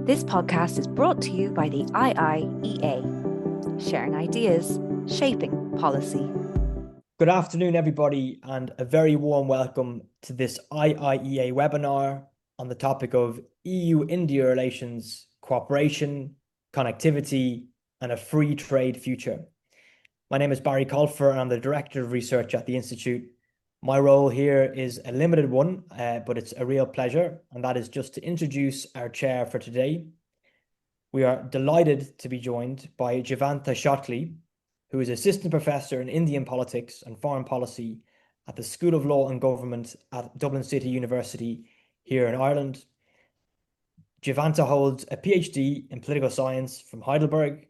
This podcast is brought to you by the IIEA, sharing ideas, shaping policy. Good afternoon, everybody, and a very warm welcome to this IIEA webinar on the topic of EU-India relations, cooperation, connectivity, and a free trade future. My name is Barry Colfer, and I'm the Director of Research at the Institute. My role here is a limited one, but it's a real pleasure, and that is just to introduce our chair for today. We are delighted to be joined by Jivanta Chowdhry, who is Assistant Professor in Indian Politics and Foreign Policy at the School of Law and Government at Dublin City University here in Ireland. Jivanta holds a PhD in Political Science from Heidelberg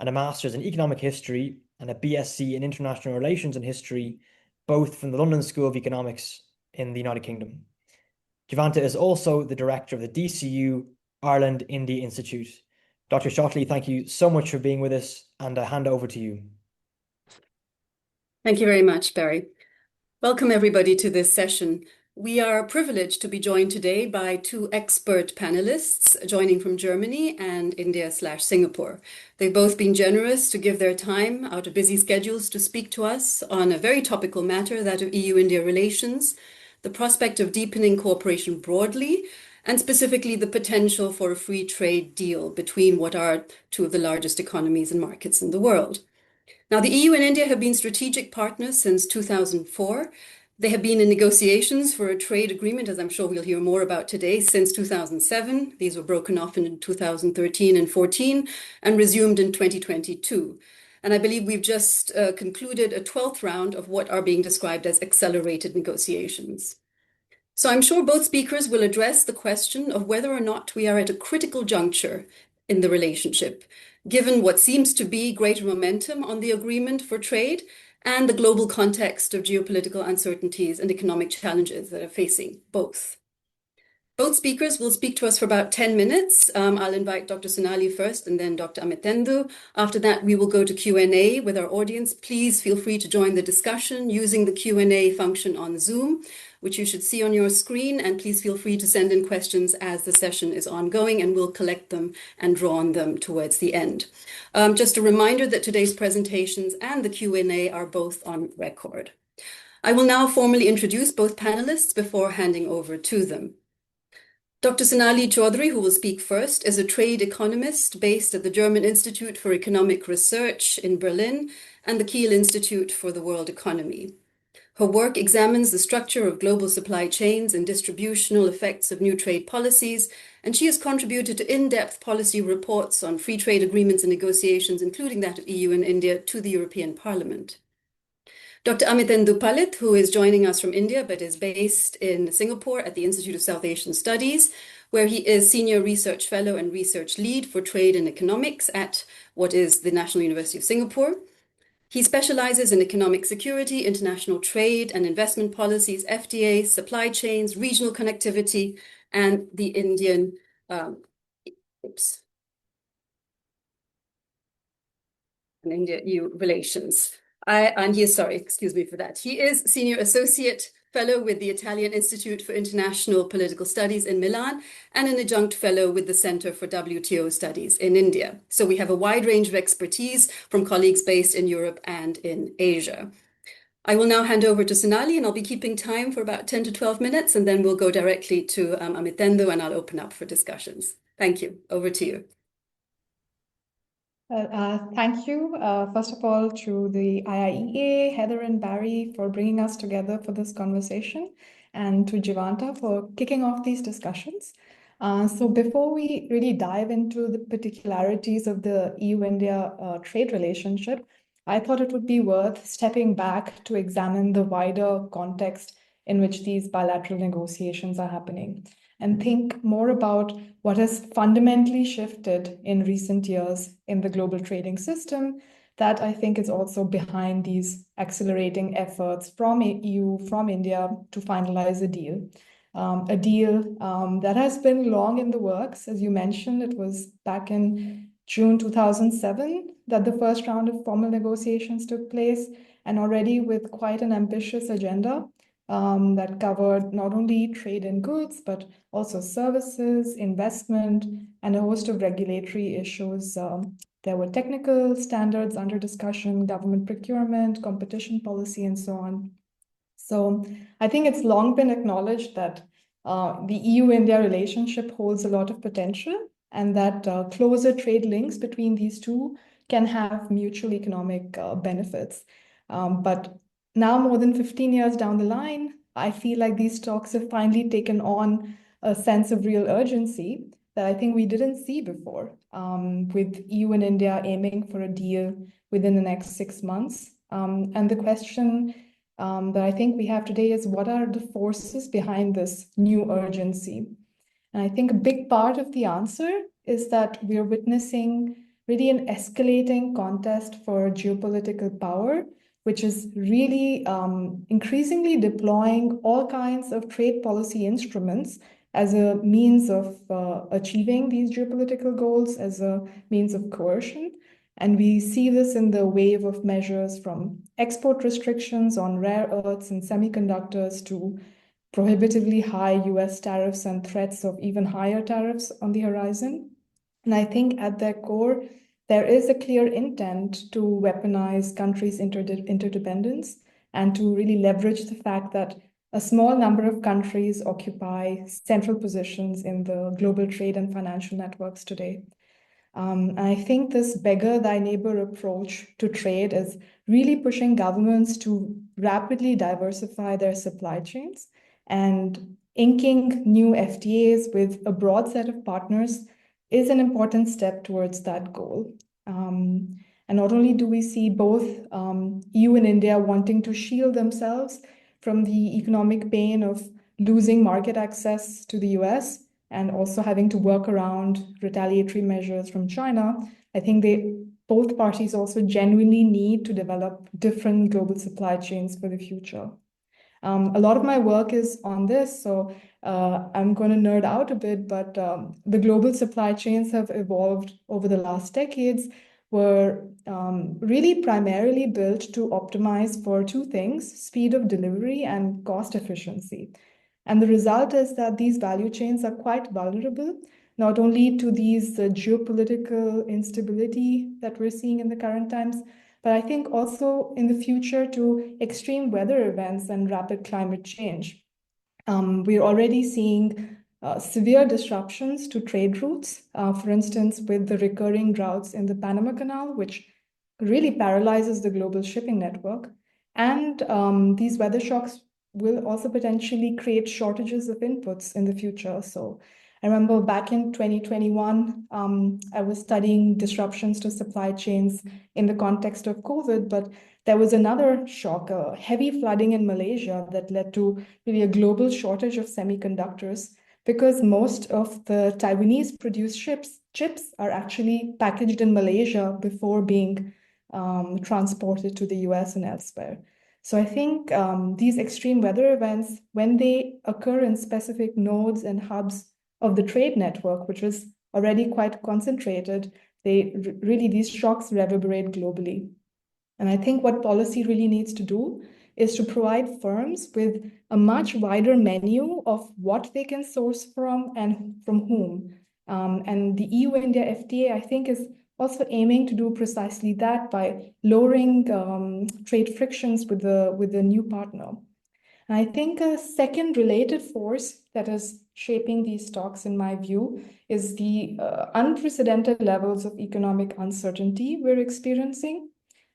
and a Master's in Economic History and a BSc in International Relations and History, both from the London School of Economics in the United Kingdom. Jivanta is also the Director of the DCU Ireland India Institute. Dr. Chowdhry, thank you so much for being with us, and I hand over to you. Thank you very much, Barry. Welcome, everybody, to this session. We are privileged to be joined today by two expert panelists joining from Germany and India/Singapore. They've both been generous to give their time out of busy schedules to speak to us on a very topical matter, that of EU-India relations, the prospect of deepening cooperation broadly, and specifically the potential for a free trade deal between what are two of the largest economies and markets in the world. Now, the EU and India have been strategic partners since 2004. They have been in negotiations for a trade agreement, as I'm sure we'll hear more about today, since 2007. These were broken off in 2013 and 14 and resumed in 2022. And I believe we've just concluded a 12th round of what are being described as accelerated negotiations. So I'm sure both speakers will address the question of whether or not we are at a critical juncture in the relationship, given what seems to be greater momentum on the agreement for trade and the global context of geopolitical uncertainties and economic challenges that are facing both. Both speakers will speak to us for about 10 minutes. I'll invite Dr. Sonali first and then Dr. Amitendu. After that, we will go to Q&A with our audience. Please feel free to join the discussion using the Q&A function on Zoom, which you should see on your screen. And please feel free to send in questions as the session is ongoing, and we'll collect them and draw on them towards the end. Just a reminder that today's presentations and the Q&A are both on record. I will now formally introduce both panelists before handing over to them. Dr. Sonali Chowdhry, who will speak first, is a trade economist based at the German Institute for Economic Research in Berlin and the Kiel Institute for the World Economy. Her work examines the structure of global supply chains and distributional effects of new trade policies, and she has contributed to in-depth policy reports on free trade agreements and negotiations, including that of EU and India, to the European Parliament. Dr. Amitendu Palit, who is joining us from India but is based in Singapore at the Institute of South Asian Studies, where he is Senior Research Fellow and Research Lead for Trade and Economics at what is the National University of Singapore. He specializes in economic security, international trade and investment policies, FTA, supply chains, regional connectivity, and the Indian India-EU relations. And he is, excuse me for that. He is Senior Associate Fellow with the Italian Institute for International Political Studies in Milan and an Adjunct Fellow with the Center for WTO Studies in India. So we have a wide range of expertise from colleagues based in Europe and in Asia. I will now hand over to Sonali, and I'll be keeping time for about 10 to 12 minutes, and then we'll go directly to Amitendu, and I'll open up for discussions. Thank you. Over to you. Thank you, first of all, to the IIEA, Heather and Barry, for bringing us together for this conversation, and to Jivanta for kicking off these discussions. So before we really dive into the particularities of the EU-India trade relationship, I thought it would be worth stepping back to examine the wider context in which these bilateral negotiations are happening, and think more about what has fundamentally shifted in recent years in the global trading system that I think is also behind these accelerating efforts from EU, from India, to finalize a deal. That has been long in the works. As you mentioned, it was back in June 2007 that the first round of formal negotiations took place, and already with quite an ambitious agenda. that covered not only trade in goods, but also services, investment, and a host of regulatory issues. There were technical standards under discussion, government procurement, competition policy, and so on. So I think it's long been acknowledged that the EU-India relationship holds a lot of potential, and that closer trade links between these two can have mutual economic benefits. But now, more than 15 years down the line, I feel like these talks have finally taken on a sense of real urgency that I think we didn't see before, with EU and India aiming for a deal within the next 6 months. And the question that I think we have today is, what are the forces behind this new urgency? And I think a big part of the answer is that we're witnessing really an escalating contest for geopolitical power, which is really increasingly deploying all kinds of trade policy instruments as a means of achieving these geopolitical goals, as a means of coercion. And we see this in the wave of measures from export restrictions on rare earths and semiconductors to prohibitively high US tariffs and threats of even higher tariffs on the horizon. And I think at their core, there is a clear intent to weaponize countries' interdependence and to really leverage the fact that a small number of countries occupy central positions in the global trade and financial networks today. And I think this beggar thy neighbor approach to trade is really pushing governments to rapidly diversify their supply chains, and inking new FTAs with a broad set of partners is an important step towards that goal. And not only do we see both EU and India wanting to shield themselves from the economic pain of losing market access to the US, and also having to work around retaliatory measures from China, I think both parties also genuinely need to develop different global supply chains for the future. A lot of my work is on this, so I'm going to nerd out a bit, but the global supply chains have evolved over the last decades, were really primarily built to optimize for two things: speed of delivery and cost efficiency. And the result is that these value chains are quite vulnerable, not only to these geopolitical instability that we're seeing in the current times, but I think also in the future to extreme weather events and rapid climate change. We're already seeing severe disruptions to trade routes, for instance, with the recurring droughts in the Panama Canal, which really paralyzes the global shipping network. And these weather shocks will also potentially create shortages of inputs in the future. So I remember back in 2021, I was studying disruptions to supply chains in the context of COVID, but there was another shock, heavy flooding in Malaysia that led to really a global shortage of semiconductors, because most of the Taiwanese produced chips are actually packaged in Malaysia before being transported to the US and elsewhere. So I think these extreme weather events, when they occur in specific nodes and hubs of the trade network, which is already quite concentrated, these shocks reverberate globally. And I think what policy really needs to do is to provide firms with a much wider menu of what they can source from and from whom. And the EU-India FTA, I think, is also aiming to do precisely that by lowering trade frictions with the new partner. And I think a second related force that is shaping these talks, in my view, is the unprecedented levels of economic uncertainty we're experiencing.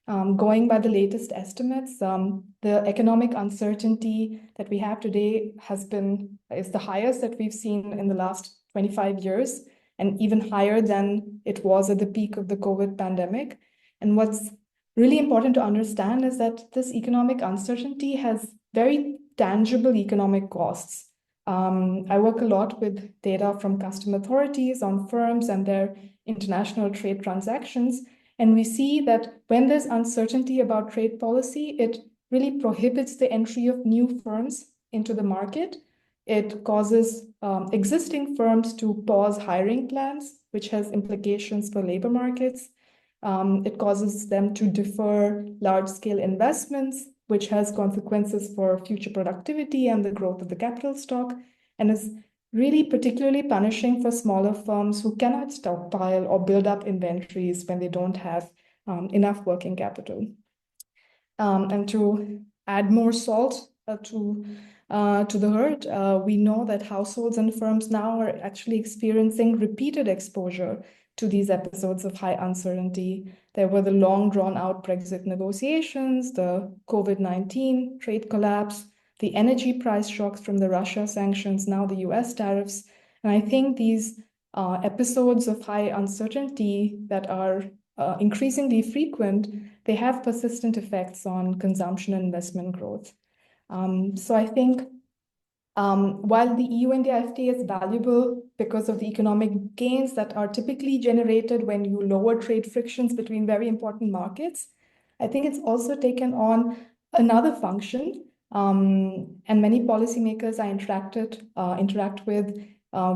Going by the latest estimates, the economic uncertainty that we have today is the highest that we've seen in the last 25 years, and even higher than it was at the peak of the COVID pandemic. And what's really important to understand is that this economic uncertainty has very tangible economic costs. I work a lot with data from custom authorities on firms and their international trade transactions. And we see that when there's uncertainty about trade policy, it really prohibits the entry of new firms into the market. It causes existing firms to pause hiring plans, which has implications for labor markets. It causes them to defer large-scale investments, which has consequences for future productivity and the growth of the capital stock, and is really particularly punishing for smaller firms who cannot stockpile or build up inventories when they don't have enough working capital. And to add more salt to the hurt, we know that households and firms now are actually experiencing repeated exposure to these episodes of high uncertainty. There were the long drawn out Brexit negotiations, the COVID-19 trade collapse, the energy price shocks from the Russia sanctions, now the US tariffs. And I think these episodes of high uncertainty that are increasingly frequent, they have persistent effects on consumption and investment growth. So I think while the EU-India FTA is valuable because of the economic gains that are typically generated when you lower trade frictions between very important markets, I think it's also taken on another function. And many policymakers I interact with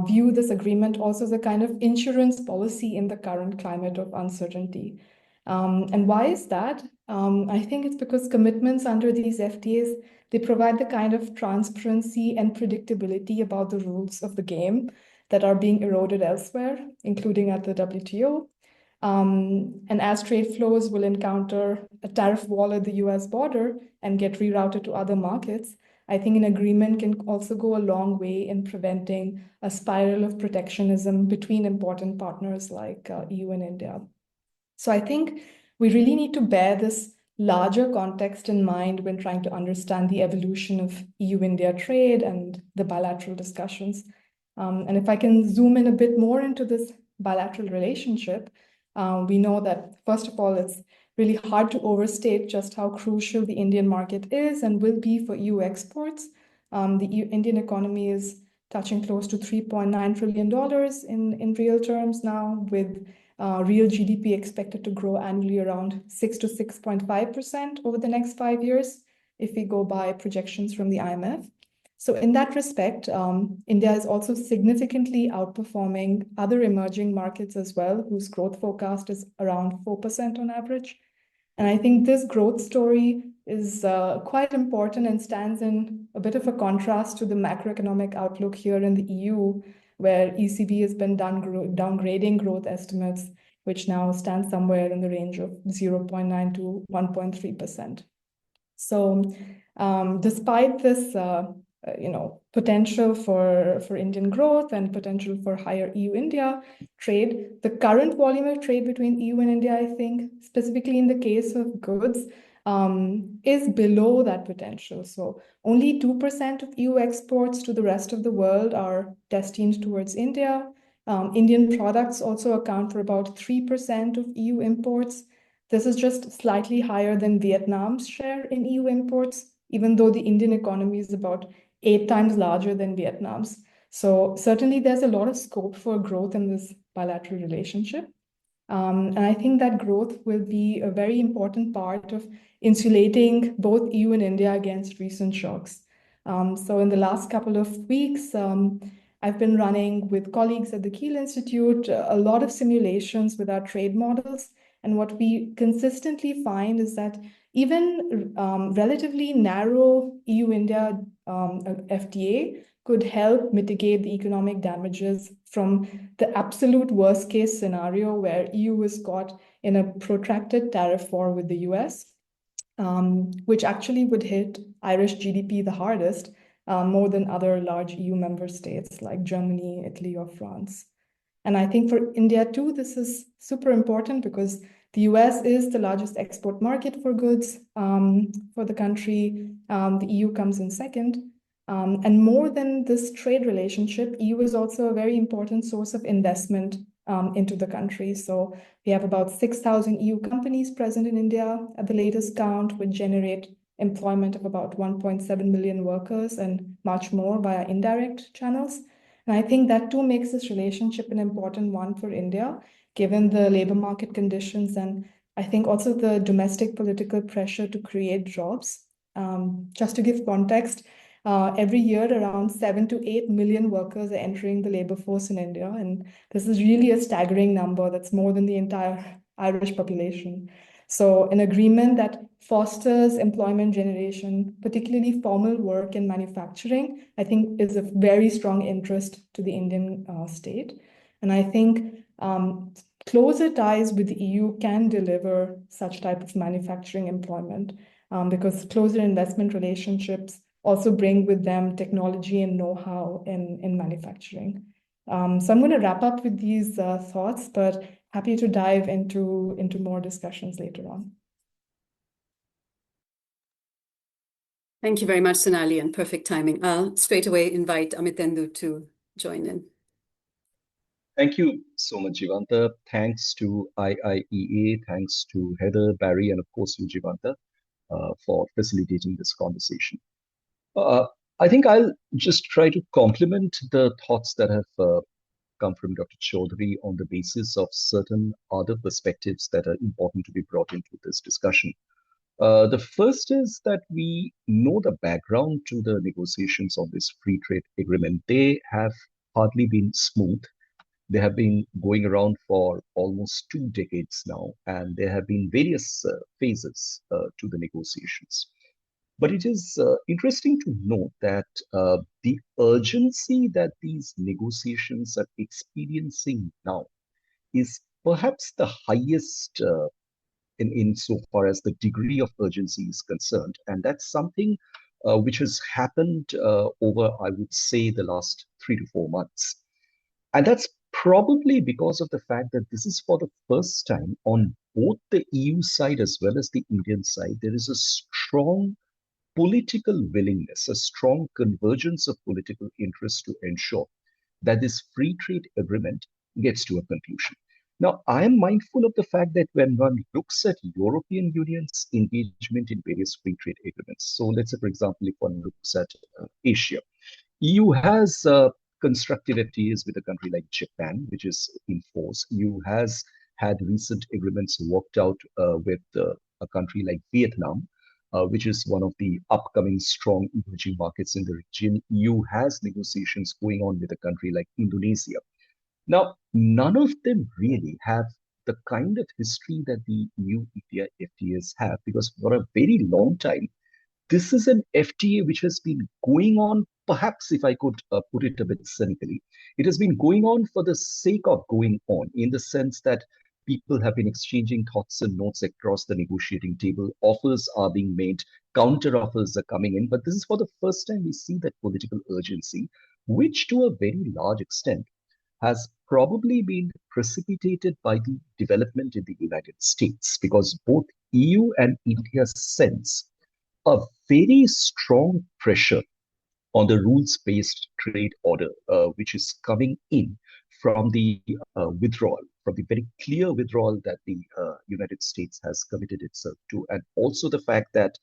view this agreement also as a kind of insurance policy in the current climate of uncertainty. And why is that? I think it's because commitments under these FTAs, they provide the kind of transparency and predictability about the rules of the game that are being eroded elsewhere, including at the WTO. And as trade flows will encounter a tariff wall at the US border and get rerouted to other markets, I think an agreement can also go a long way in preventing a spiral of protectionism between important partners like EU and India. So I think we really need to bear this larger context in mind when trying to understand the evolution of EU-India trade and the bilateral discussions. And if I can zoom in a bit more into this bilateral relationship, we know that, first of all, it's really hard to overstate just how crucial the Indian market is and will be for EU exports. The Indian economy is touching close to $3.9 trillion in real terms now, with real GDP expected to grow annually around 6 to 6.5% over the next 5 years, if we go by projections from the IMF. So in that respect, India is also significantly outperforming other emerging markets as well, whose growth forecast is around 4% on average. And I think this growth story is quite important and stands in a bit of a contrast to the macroeconomic outlook here in the EU, where ECB has been downgrading growth estimates, which now stand somewhere in the range of 0.9 to 1.3%. So despite this potential for Indian growth and potential for higher EU-India trade, the current volume of trade between EU and India, I think, specifically in the case of goods, is below that potential. So only 2% of EU exports to the rest of the world are destined towards India. Indian products also account for about 3% of EU imports. This is just slightly higher than Vietnam's share in EU imports, even though the Indian economy is about 8 times larger than Vietnam's. So certainly there's a lot of scope for growth in this bilateral relationship. And I think that growth will be a very important part of insulating both EU and India against recent shocks. So in the last couple of weeks, I've been running with colleagues at the Kiel Institute a lot of simulations with our trade models. And what we consistently find is that even relatively narrow EU-India FTA could help mitigate the economic damages from the absolute worst case scenario where EU was caught in a protracted tariff war with the US, which actually would hit Irish GDP the hardest, more than other large EU member states like Germany, Italy, or France. And I think for India too, this is super important because the US is the largest export market for goods for the country. The EU comes in second. And more than this trade relationship, EU is also a very important source of investment into the country. So we have about 6,000 EU companies present in India at the latest count, which generate employment of about 1.7 million workers and much more via indirect channels. And I think that too makes this relationship an important one for India, given the labor market conditions and I think also the domestic political pressure to create jobs. Just to give context, every year around 7 to 8 million workers are entering the labor force in India. And this is really a staggering number. That's more than the entire Irish population. So an agreement that fosters employment generation, particularly formal work in manufacturing, I think is of very strong interest to the Indian state. And I think closer ties with the EU can deliver such type of manufacturing employment because closer investment relationships also bring with them technology and know-how in manufacturing. So I'm going to wrap up with these thoughts, but happy to dive into more discussions later on. Thank you very much, Sonali, and perfect timing. I'll straight away invite Amitendu to join in. Thank you so much, Jivanta. Thanks to IIEA, thanks to Heather, Barry, and of course you, Jivanta, for facilitating this conversation. I think I'll just try to complement the thoughts that have come from Dr. Chowdhry on the basis of certain other perspectives that are important to be brought into this discussion. The first is that we know the background to the negotiations on this free trade agreement. They have hardly been smooth. They have been going around for almost 2 decades now, and there have been various phases to the negotiations. But it is interesting to note that the urgency that these negotiations are experiencing now is perhaps the highest in so far as the degree of urgency is concerned. And that's something which has happened over, I would say, the last 3 to 4 months. And that's probably because of the fact that this is for the first time on both the EU side as well as the Indian side, there is a strong political willingness, a strong convergence of political interest to ensure that this free trade agreement gets to a conclusion. Now, I am mindful of the fact that when one looks at European Union's engagement in various free trade agreements, so let's say, for example, if one looks at Asia, EU has constructive FTAs with a country like Japan, which is in force. EU has had recent agreements worked out with a country like Vietnam, which is one of the upcoming strong emerging markets in the region. EU has negotiations going on with a country like Indonesia. Now, none of them really have the kind of history that the EU-India FTAs have, because for a very long time, this is an FTA which has been going on, perhaps if I could put it a bit cynically, it has been going on for the sake of going on, in the sense that people have been exchanging thoughts and notes across the negotiating table. Offers are being made, counter offers are coming in. But this is for the first time we see that political urgency, which to a very large extent has probably been precipitated by the development in the United States, because both EU and India sense a very strong pressure on the rules-based trade order, which is coming in from the withdrawal, from the very clear withdrawal that the United States has committed itself to, and also the fact that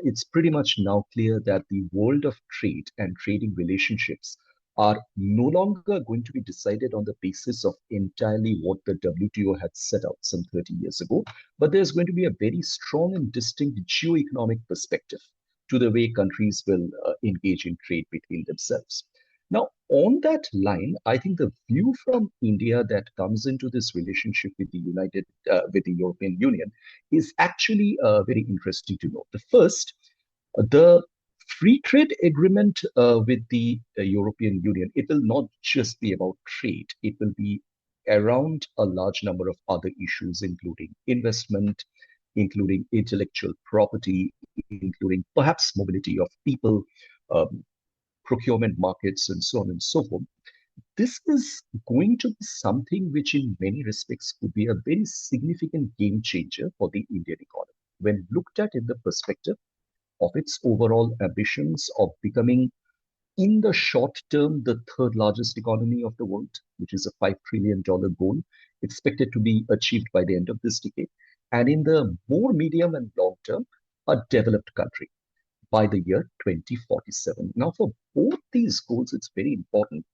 it's pretty much now clear that the world of trade and trading relationships are no longer going to be decided on the basis of entirely what the WTO had set out some 30 years ago, but there's going to be a very strong and distinct geo-economic perspective to the way countries will engage in trade between themselves. Now, on that line, I think the view from India that comes into this relationship with with the European Union is actually very interesting to note. The first, the free trade agreement with the European Union, it will not just be about trade. It will be around a large number of other issues, including investment, including intellectual property, including perhaps mobility of people, procurement markets, and so on and so forth. This is going to be something which in many respects could be a very significant game changer for the Indian economy when looked at in the perspective of its overall ambitions of becoming, in the short term, the third largest economy of the world, which is a $5 trillion goal expected to be achieved by the end of this decade. And in the more medium and long term, a developed country by the year 2047. Now, for both these goals, it's very important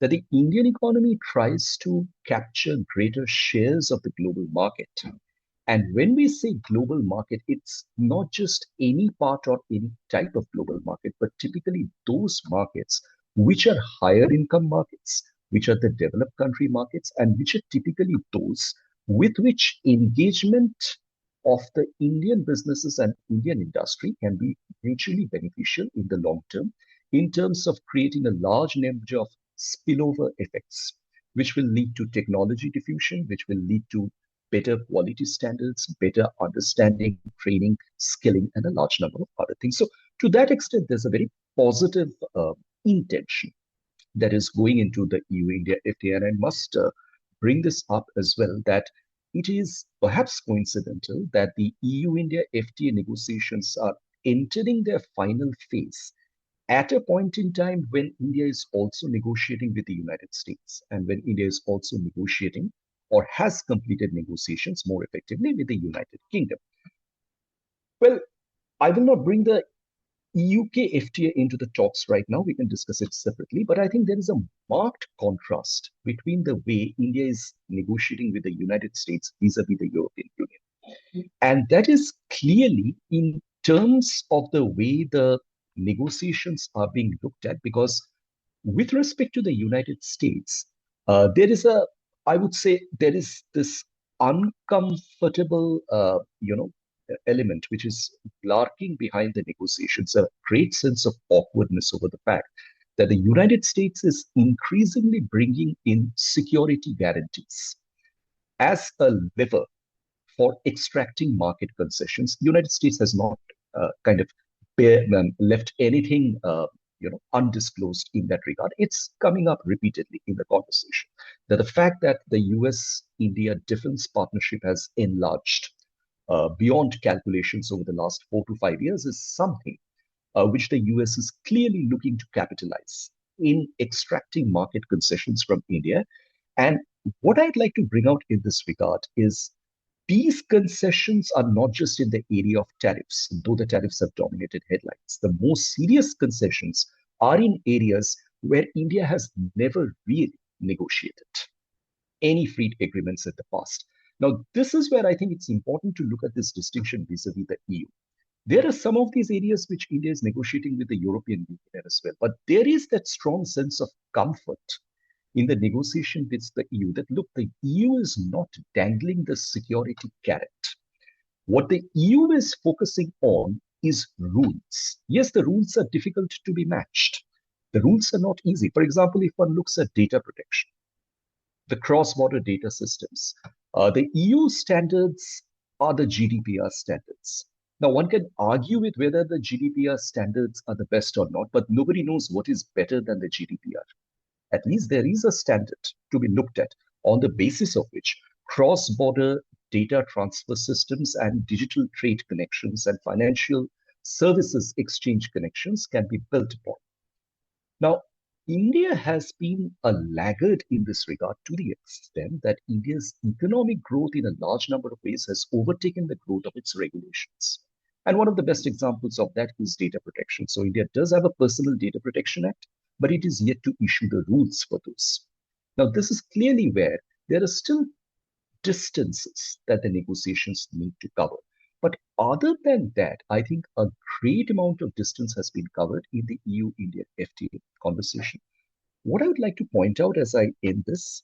that the Indian economy tries to capture greater shares of the global market. And when we say global market, it's not just any part or any type of global market, but typically those markets which are higher income markets, which are the developed country markets, and which are typically those with which engagement of the Indian businesses and Indian industry can be mutually beneficial in the long term in terms of creating a large number of spillover effects, which will lead to technology diffusion, which will lead to better quality standards, better understanding, training, skilling, and a large number of other things. So to that extent, there's a very positive intention that is going into the EU-India FTA. And I must bring this up as well, that it is perhaps coincidental that the EU-India FTA negotiations are entering their final phase at a point in time when India is also negotiating with the United States, and when India is also negotiating or has completed negotiations more effectively with the United Kingdom. Well, I will not bring the UK FTA into the talks right now. We can discuss it separately. But I think there is a marked contrast between the way India is negotiating with the United States vis-a-vis the European Union. And that is clearly in terms of the way the negotiations are being looked at, because with respect to the United States, there is a, I would say, there is this uncomfortable, element which is lurking behind the negotiations, a great sense of awkwardness over the fact that the United States is increasingly bringing in security guarantees as a lever for extracting market concessions. The United States has not left anything undisclosed in that regard. It's coming up repeatedly in the conversation that the fact that the US-India defense partnership has enlarged beyond calculations over the last 4 to 5 years is something which the US is clearly looking to capitalize in extracting market concessions from India. And what I'd like to bring out in this regard is these concessions are not just in the area of tariffs, though the tariffs have dominated headlines. The most serious concessions are in areas where India has never really negotiated any free agreements in the past. Now, this is where I think it's important to look at this distinction vis-a-vis the EU. There are some of these areas which India is negotiating with the European Union as well, but there is that strong sense of comfort in the negotiation with the EU that, look, the EU is not dangling the security carrot. What the EU is focusing on is rules. Yes, the rules are difficult to be matched. The rules are not easy. For example, if one looks at data protection, the cross-border data systems, the EU standards are the GDPR standards. Now, one can argue with whether the GDPR standards are the best or not, but nobody knows what is better than the GDPR. At least there is a standard to be looked at on the basis of which cross-border data transfer systems and digital trade connections and financial services exchange connections can be built upon. Now, India has been a laggard in this regard to the extent that India's economic growth in a large number of ways has overtaken the growth of its regulations. And one of the best examples of that is data protection. So India does have a Personal Data Protection Act, but it is yet to issue the rules for those. Now, this is clearly where there are still distances that the negotiations need to cover. But other than that, I think a great amount of distance has been covered in the EU-India FTA conversation. What I would like to point out as I end this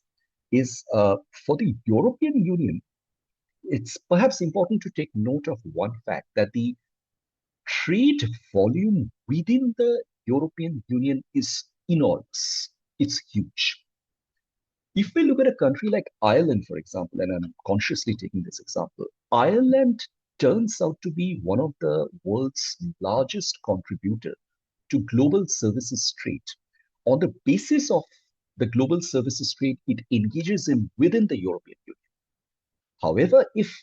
is for the European Union, it's perhaps important to take note of one fact, that the trade volume within the European Union is enormous. It's huge. If we look at a country like Ireland, for example, and I'm consciously taking this example, Ireland turns out to be one of the world's largest contributor to global services trade. On the basis of the global services trade, it engages in within the European Union. However, if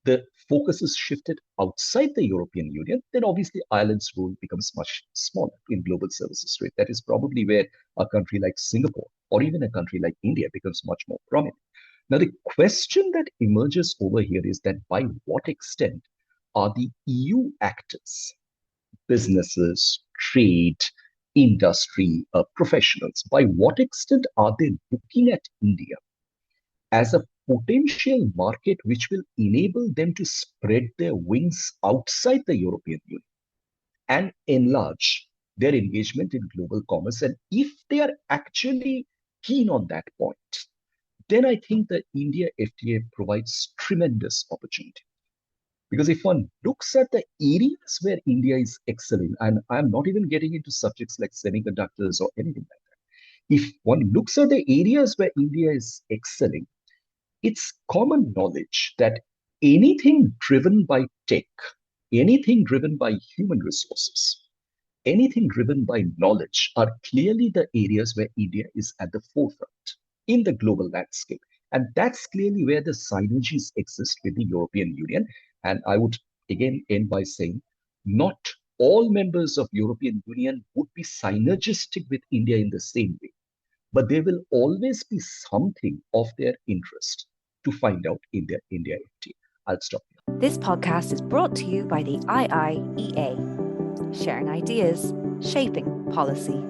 the focus is shifted outside the European Union, then obviously Ireland's role becomes much smaller in global services trade. That is probably where a country like Singapore or even a country like India becomes much more prominent. Now, the question that emerges over here is that by what extent are the EU actors, businesses, trade, industry, professionals, by what extent are they looking at India as a potential market which will enable them to spread their wings outside the European Union and enlarge their engagement in global commerce? And if they are actually keen on that point, then I think the India FTA provides tremendous opportunity. Because if one looks at the areas where India is excelling, and I'm not even getting into subjects like semiconductors or anything like that, if one looks at the areas where India is excelling, it's common knowledge that anything driven by tech, anything driven by human resources, anything driven by knowledge are clearly the areas where India is at the forefront in the global landscape. And that's clearly where the synergies exist with the European Union. And I would again end by saying, not all members of European Union would be synergistic with India in the same way, but there will always be something of their interest to find out in their India FTA. I'll stop here. This podcast is brought to you by the IIEA, sharing ideas, shaping policy.